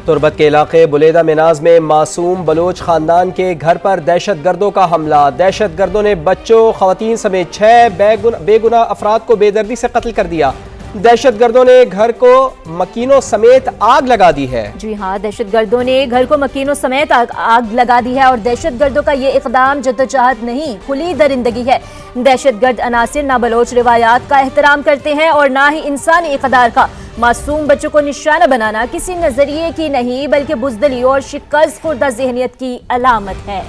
तुरबत के इलाके बुलेदा मिनाज में मासूम बलोच खानदान के घर पर दहशत गर्दों का हमला। दहशत गर्दों ने बच्चों, खवातीन समेत 6 बेगुनाह अफराद को बेदर्दी से कत्ल कर दिया। दहशत गर्दों ने घर को मकीनों समेत आग लगा दी है। जी हाँ, दहशत गर्दों ने घर को मकीनों समेत आग लगा दी है और दहशत गर्दों का ये इकदाम जद्दोजहद नहीं, खुली दरिंदगी है। दहशत गर्द अनासिर ना बलोच रिवायात का एहतराम करते हैं और ना ही इंसानी इकदार का। मासूम बच्चों को निशाना बनाना किसी नजरिए की नहीं बल्कि बुज़दिली और शिकस्त खुर्दा ज़हनियत की अलामत है।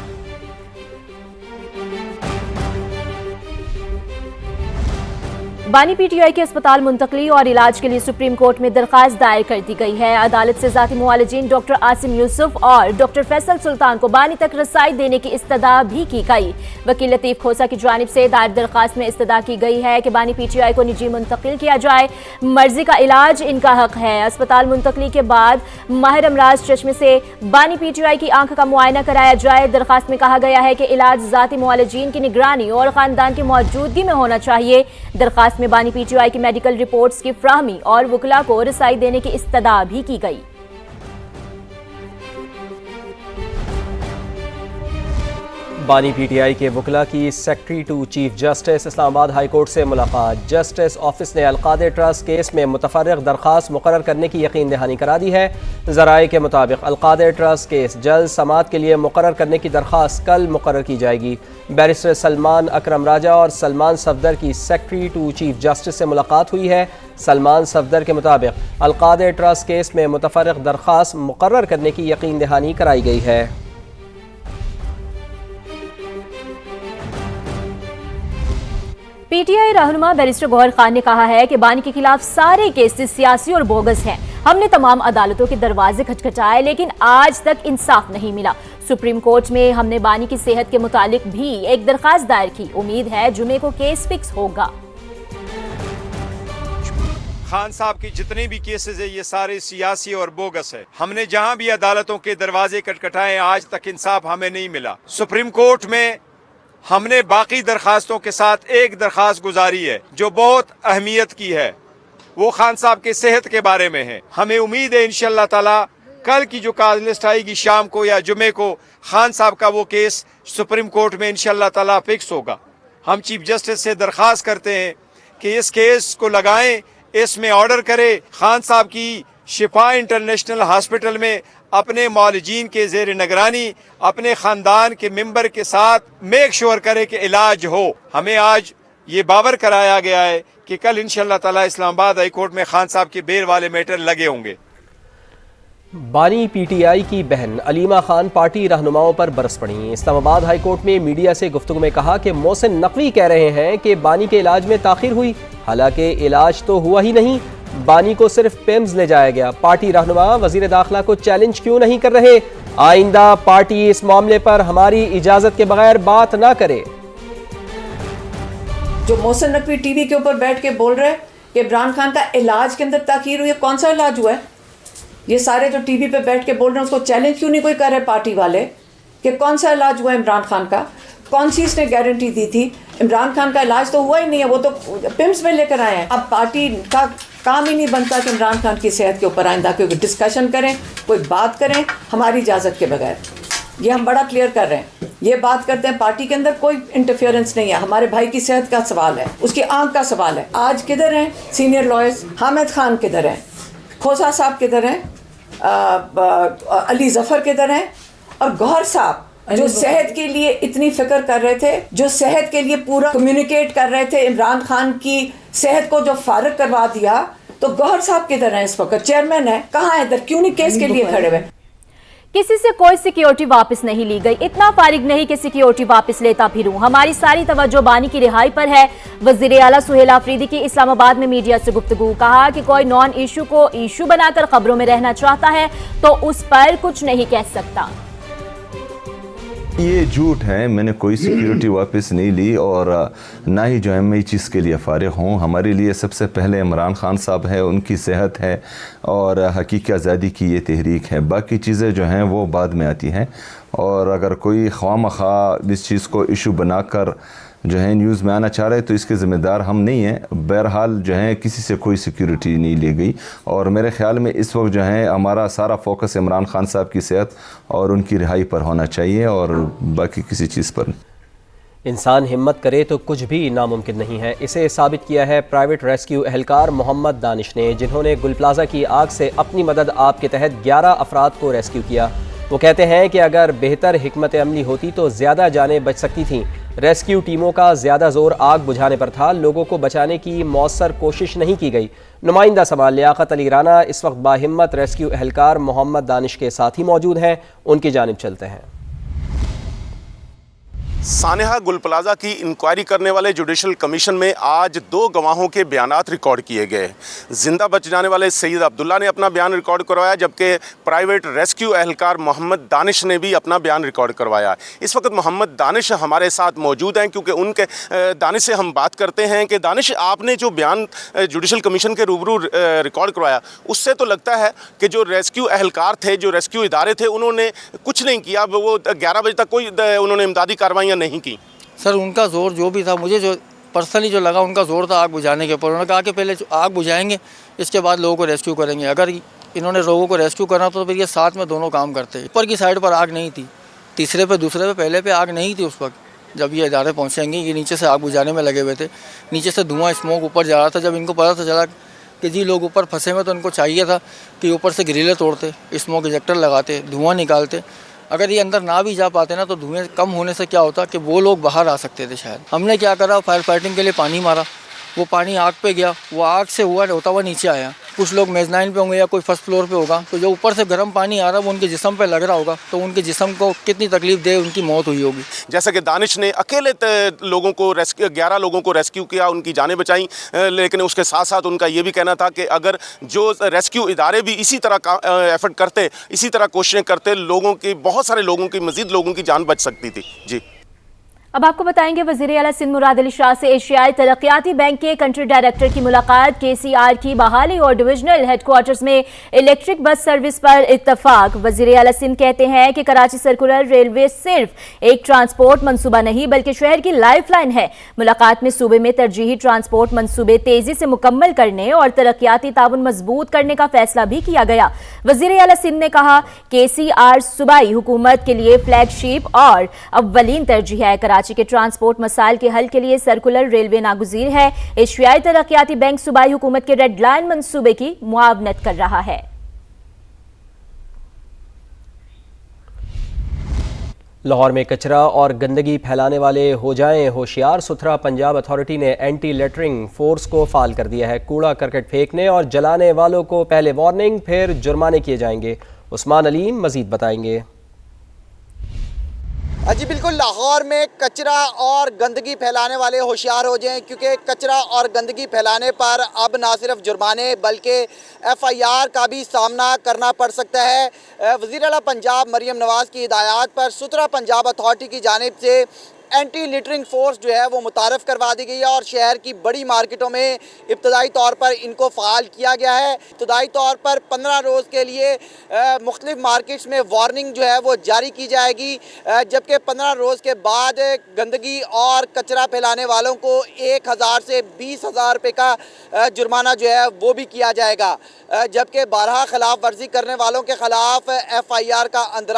बानी पीटीआई के अस्पताल मुंतकली और इलाज के लिए सुप्रीम कोर्ट में दरखास्त दायर कर दी गई है। अदालत से ज़ाती मुआलिजीन डॉक्टर आसिम यूसुफ और डॉक्टर फैसल सुल्तान को बानी तक रसाई देने की इस्तदा भी की गई। वकील लतीफ खोसा की जानिब से दायर दरखास्त में इस्तदा की गई है कि बानी पीटीआई को निजी मुंतकिल किया जाए। मर्जी का इलाज इनका हक है। अस्पताल मुंतकली के बाद माहिर अमराज चश्मे से बानी पीटीआई की आंख का मुआयना कराया जाए। दरखास्त में कहा गया है कि इलाज ज़ाती मुआलिजीन की निगरानी और खानदान की मौजूदगी में होना चाहिए। दरखास्त में बानी पीटीआई की मेडिकल रिपोर्ट्स की फ्राहमी और वकला को रसाई देने की इस्तदा भी की गई। बानी पीटीआई के वकला की secretary to chief justice Islamabad high court से मुलाकात। जस्टिस ऑफिस ने अलकादर ट्रस्ट केस में मुतफर्रिग दरखास्त मुकर्रर करने की यकीन दहानी करा दी है। ज़राए के मुताबिक अलकादर ट्रस्ट केस जल्द समाअत के लिए मुकर्रर करने की दरखास्त कल मुकर्रर की जाएगी। बैरिस्टर सलमान अकरम राजा और सलमान सफदर की सेक्रेटरी टू चीफ जस्टिस से मुलाकात हुई है। सलमान सफदर के मुताबिक अलकादर ट्रस्ट केस में मुतफर्रिग दरखास्त मुकर्रर करने की यकीन दहानी कराई गई है। पीटीआई रहनुमा बैरिस्टर गौहर खान ने कहा है कि बानी के खिलाफ सारे केसेस सियासी और बोगस हैं। हमने तमाम अदालतों के दरवाजे खटखटाए लेकिन आज तक इंसाफ नहीं मिला। सुप्रीम कोर्ट में हमने बानी की सेहत के मुतालिक भी एक दरखास्त दायर की। उम्मीद है जुमे को केस फिक्स होगा। खान साहब की जितने भी केसेस है ये सारे सियासी और बोगस है। हमने जहां भी अदालतों के दरवाजे खटखटाए आज तक इंसाफ हमें नहीं मिला। सुप्रीम कोर्ट में हमने बाकी दरखास्तों के साथ एक दरखास्त गुजारी है जो बहुत अहमियत की है, वो खान साहब के सेहत के बारे में है। हमें उम्मीद है इंशाअल्लाह ताला कल की जो काज लिस्ट आएगी शाम को या जुमे को खान साहब का वो केस सुप्रीम कोर्ट में इंशाअल्लाह ताला फिक्स होगा। हम चीफ जस्टिस से दरखास्त करते हैं कि इस केस को लगाएं, इसमें ऑर्डर करे खान साहब की शिफा इंटरनेशनल हॉस्पिटल में अपने मौलजीन के जेर निगरानी अपने खानदान के मेंबर के साथ मेक श्योर करे कि इलाज हो। हमें आज ये बावर कराया गया है कि कल इंशाअल्लाह ताला इस्लामाबाद हाई कोर्ट में खान साहब के बेल वाले मैटर लगे होंगे। बानी पीटीआई की बहन अलीमा खान पार्टी रहनुमाओं पर बरस पड़ी। इस्लामाबाद हाई कोर्ट में मीडिया से गुफ्तगू में कहा कि मोहसिन नकवी कह रहे हैं कि बानी के इलाज में ताखीर हुई, हालांकि इलाज तो हुआ ही नहीं। बानी को सिर्फ पेम्स ले जाया गया। पार्टी रहनुमा वजीर दाखिला को चैलेंज क्यों नहीं कर रहे? आइंदा पार्टी इस मामले पर हमारी इजाजत के बगैर बात ना करे। जो मोहसिन नकवी टीवी के ऊपर बैठ के बोल रहे हैं कि इमरान खान का इलाज के अंदर ताखीर हुई है, कौन सा इलाज हुआ है? ये सारे जो टीवी पे बैठ के बोल रहे हैं उसको चैलेंज क्यों नहीं कोई कर रहे पार्टी वाले कि कौन सा इलाज हुआ है इमरान खान का? कौन सी इसने गारंटी दी थी? इमरान खान का इलाज तो हुआ ही नहीं है, वो तो पिम्स में लेकर आए हैं। अब पार्टी का काम ही नहीं बनता कि इमरान खान की सेहत के ऊपर आइंदा कोई डिस्कशन करें, कोई बात करें हमारी इजाज़त के बगैर। ये हम बड़ा क्लियर कर रहे हैं। ये बात करते हैं पार्टी के अंदर कोई इंटरफेरेंस नहीं है। हमारे भाई की सेहत का सवाल है, उसकी आंख का सवाल है। आज किधर हैं सीनियर लॉयर्स? हामिद खान किधर हैं? खोसा साहब किधर हैं? अली जफर किधर हैं? और गौहर साहब जो सेहत के लिए इतनी फिक्र कर रहे थे, जो सेहत के लिए पूरा कम्युनिकेट कर रहे थे, इमरान खान की सेहत को जो फारिग करवा दिया, तो गौहर साहब किधर हैं? इस वक्त चेयरमैन है, कहाँ है? इधर क्यों नहीं केस के लिए खड़े हुए? किसी से कोई सिक्योरिटी वापस नहीं ली गई। इतना फारिग नहीं कि सिक्योरिटी वापस लेता फिरूं। हमारी सारी तवज्जो बानी की रिहाई पर है। वज़ीर आला सुहेल आफरीदी की इस्लामाबाद में मीडिया से गुफ्तगू। कहा कि कोई नॉन इशू को इशू बनाकर खबरों में रहना चाहता है तो उस पर कुछ नहीं कह सकता। ये झूठ है, मैंने कोई सिक्योरिटी वापस नहीं ली और ना ही जो है मैं इस चीज़ के लिए फारिग हूँ। हमारे लिए सबसे पहले इमरान खान साहब है, उनकी सेहत है और हकीकी आज़ादी की ये तहरीक है। बाकी चीज़ें जो हैं वो बाद में आती हैं और अगर कोई ख्वामखा इस चीज़ को इशू बनाकर जो है न्यूज़ में आना चाह रहे तो इसके ज़िम्मेदार हम नहीं हैं। बहरहाल जो है किसी से कोई सिक्योरिटी नहीं ली गई और मेरे ख़्याल में इस वक्त जो है हमारा सारा फोकस इमरान खान साहब की सेहत और उनकी रिहाई पर होना चाहिए और बाकी किसी चीज़ पर नहीं। इंसान हिम्मत करे तो कुछ भी नामुमकिन नहीं है। इसे साबित किया है प्राइवेट रेस्क्यू एहलकार मोहम्मद दानिश ने, जिन्होंने गुल प्लाजा की आग से अपनी मदद आप के तहत 11 अफराद को रेस्क्यू किया। वो कहते हैं कि अगर बेहतर हिकमत अमली होती तो ज़्यादा जानें बच सकती थीं। रेस्क्यू टीमों का ज़्यादा जोर आग बुझाने पर था, लोगों को बचाने की मौसर कोशिश नहीं की गई। नुमाइंदा समाल लियाकत अली राना इस वक्त बाहिम्मत रेस्क्यू एहलकार मोहम्मद दानिश के साथ ही मौजूद हैं, उनकी जानिब चलते हैं। सानेहा गुल प्लाजा की इंक्वायरी करने वाले जुडिशल कमीशन में आज 2 गवाहों के बयानात रिकॉर्ड किए गए। जिंदा बच जाने वाले सईद अब्दुल्ला ने अपना बयान रिकॉर्ड करवाया, जबकि प्राइवेट रेस्क्यू एहलकार मोहम्मद दानिश ने भी अपना बयान रिकॉर्ड करवाया। इस वक्त मोहम्मद दानिश हमारे साथ मौजूद हैं, क्योंकि उनके दानिश से हम बात करते हैं कि दानिश, आपने जो बयान जुडिशल कमीशन के रूबरू रिकॉर्ड करवाया, उससे तो लगता है कि जो रेस्क्यू एहलकार थे, जो रेस्क्यू इदारे थे, उन्होंने कुछ नहीं किया। वो 11 बजे तक कोई उन्होंने इमदादी कार्रवाई नहीं की। सर, उनका जोर जो भी था, मुझे जो पर्सनली जो लगा उनका जोर था आग बुझाने के ऊपर। उन्होंने कहा कि पहले आग बुझाएंगे, इसके बाद लोगों को रेस्क्यू करेंगे। अगर इन्होंने लोगों को रेस्क्यू करना तो फिर ये साथ में दोनों काम करते। ऊपर की साइड पर आग नहीं थी, तीसरे पे, दूसरे पे, पहले पे आग नहीं थी उस वक्त जब ये इदारे पहुँचेंगे। ये नीचे से आग बुझाने में लगे हुए थे, नीचे से धुआं स्मोक ऊपर जा रहा था। जब इनको पता चला कि जी लोग ऊपर फंसे हुए, तो उनको चाहिए था कि ऊपर से ग्रिलें तोड़ते, स्मोक इंजेक्टर लगाते, धुआं निकालते। अगर ये अंदर ना भी जा पाते ना, तो धुएं कम होने से क्या होता कि वो लोग बाहर आ सकते थे शायद। हमने क्या करा, फायर फाइटिंग के लिए पानी मारा, वो पानी आग पे गया, वो आग से होता हुआ नीचे आया। कुछ लोग मेजनाइन पे होंगे या कोई फर्स्ट फ्लोर पे होगा, तो जो ऊपर से गर्म पानी आ रहा है वो उनके जिस्म पे लग रहा होगा, तो उनके जिस्म को कितनी तकलीफ दे, उनकी मौत हुई होगी। जैसे कि दानिश ने अकेले लोगों को 11 लोगों को रेस्क्यू किया, उनकी जानें बचाई, लेकिन उसके साथ साथ उनका ये भी कहना था कि अगर जो रेस्क्यू इदारे भी इसी तरह का एफर्ट करते, इसी तरह कोशिशें करते, लोगों की, बहुत सारे लोगों की, मजीद लोगों की जान बच सकती थी। जी, अब आपको बताएंगे वज़ीर आला सिंध मुराद अली शाह से एशियाई तरक्याती बैंक के कंट्री डायरेक्टर की मुलाकात, KCR की बहाली और डिविजनल हेडक्वार्टर्स में इलेक्ट्रिक बस सर्विस पर इत्तफाक। वज़ीर आला सिंध कहते हैं कि कराची सर्कुलर रेलवे सिर्फ एक ट्रांसपोर्ट मंसूबा नहीं बल्कि शहर की लाइफलाइन है। मुलाकात में सूबे में तरजीही ट्रांसपोर्ट मंसूबे तेजी से मुकम्मल करने और तरक्याती ताउन मजबूत करने का फैसला भी किया गया। वज़ीर आला सिंध ने कहा, KCR सूबाई हुकूमत के लिए फ्लैगशिप और अव्वलीन तरजीह है। कराची के ट्रांसपोर्ट मसाइल के हल के लिए सर्कुलर रेलवे नागुज़ीर है। एशियाई तरक्याती बैंक सूबाई हुकूमत के रेड लाइन मंसूबे की मुआवनत कर रहा है। लाहौर में कचरा और गंदगी फैलाने वाले हो जाएं होशियार। सुथरा पंजाब अथॉरिटी ने एंटी लेटरिंग फोर्स को फाल कर दिया है। कूड़ा करकट फेंकने और जलाने वालों को पहले वार्निंग, फिर जुर्माने किए जाएंगे। उस्मान अलीम मजीद बताएंगे। जी बिल्कुल, लाहौर में कचरा और गंदगी फैलाने वाले होशियार हो जाएं, क्योंकि कचरा और गंदगी फैलाने पर अब ना सिर्फ जुर्माने बल्कि FIR का भी सामना करना पड़ सकता है। वज़ीर आला पंजाब मरियम नवाज़ की हिदायत पर सुथरा पंजाब अथॉरिटी की जानिब से एंटी लिटरिंग फोर्स जो है वो मुतारफ़ करवा दी गई है और शहर की बड़ी मार्केटों में इब्तदाई तौर पर इनको फ़ाल किया गया है। इब्तदाई तौर पर 15 रोज़ के लिए मुख्तलिफ मार्केट्स में वार्निंग जो है वो जारी की जाएगी, जबकि 15 रोज़ के बाद गंदगी और कचरा फैलाने वालों को 1000 से 20,000 रुपये का जुर्माना जो है वो भी किया जाएगा, जबकि 12 खिलाफ वर्जी करने वालों के ख़िलाफ़ FIR का अंदरा